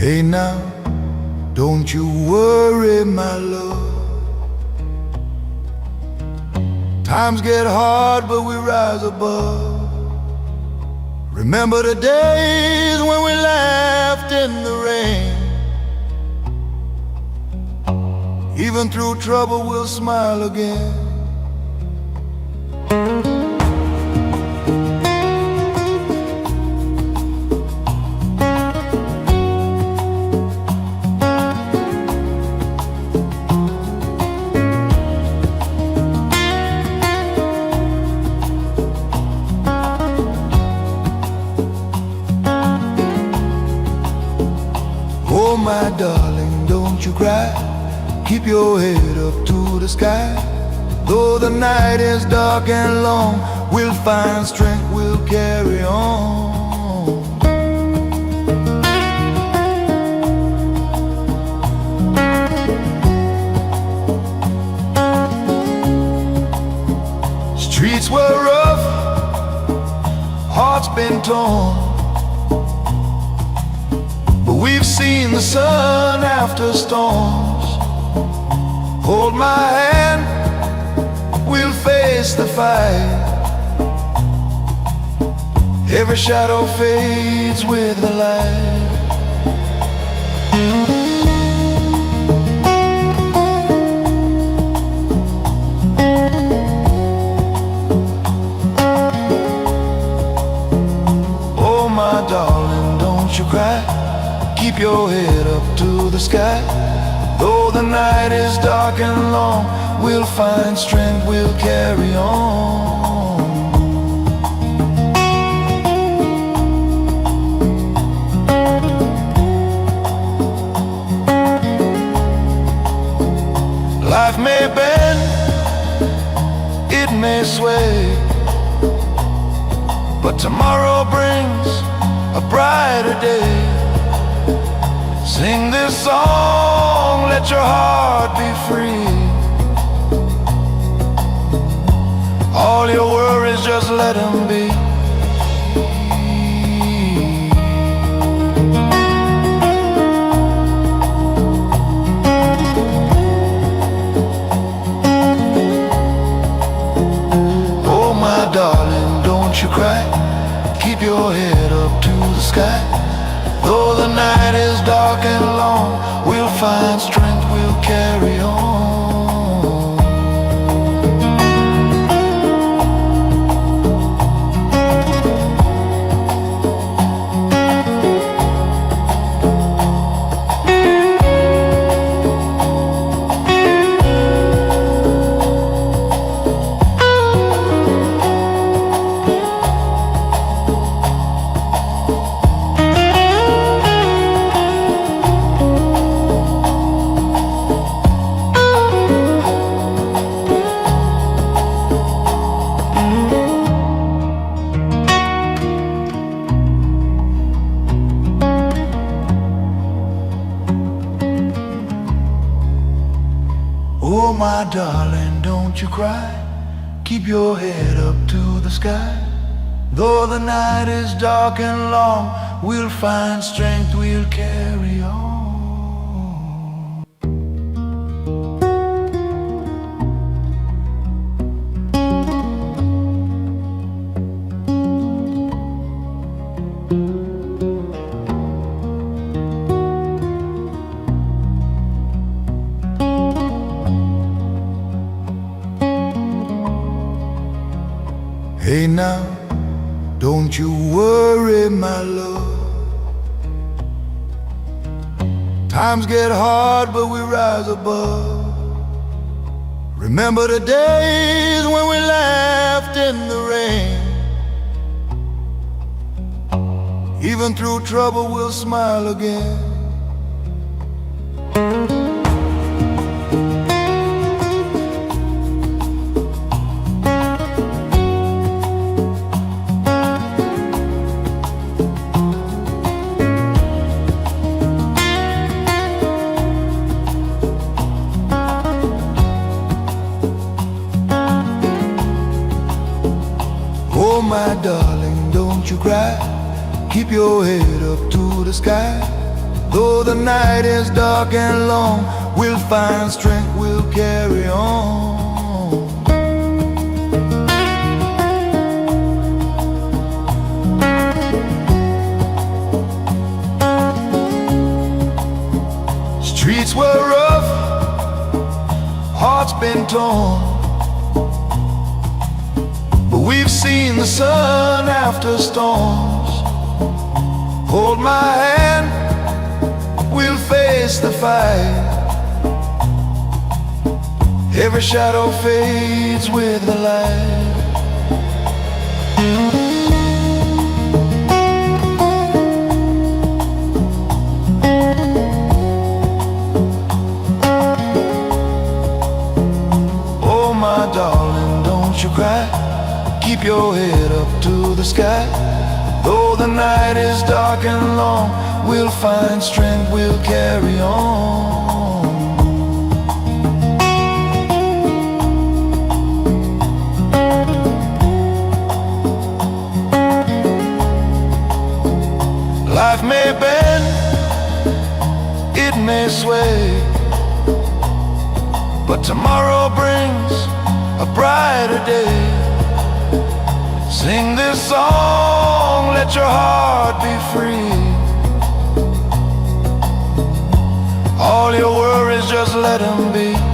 Hey now, don't you worry, my love. Times get hard, but we rise above. Remember the days when we laughed in the rain. Even through trouble, we'll smile again. Oh my darling, don't you cry. Keep your head up to the sky. Though the night is dark and long, we'll find strength, we'll carry on. Streets were rough, hearts been torn, but we've seen the sun after storms. Hold my hand, we'll face the fight. Every shadow fades with the light. Oh my darling, don't you cry. Keep your head up to the sky. Though the night is dark and long, we'll find strength, we'll carry on. Life may bend, it may sway, but tomorrow brings a brighter day. Sing this song, let your heart be free. All your worries, just let them be. Oh my darling, don't you cry. Keep your head up to the sky. Though the night is dark and long, we'll find strength, we'll carry on. Oh my darling, don't you cry. Keep your head up to the sky. Though the night is dark and long, we'll find strength, we'll carry on. Hey now, don't you worry, my love. Times get hard, but we rise above. Remember the days when we laughed in the rain. Even through trouble, we'll smile again. Oh my darling, don't you cry. Keep your head up to the sky. Though the night is dark and long, we'll find strength, we'll carry on. Streets were rough, hearts been torn, but we've seen the sun after storms. Hold my hand, we'll face the fight. Every shadow fades with the light. Oh my darling, don't you cry. Keep your head up to the sky. Though the night is dark and long, we'll find strength, we'll carry on. Life may bend, it may sway, but tomorrow brings a brighter day. Sing this song, let your heart be free. All your worries, just let them be.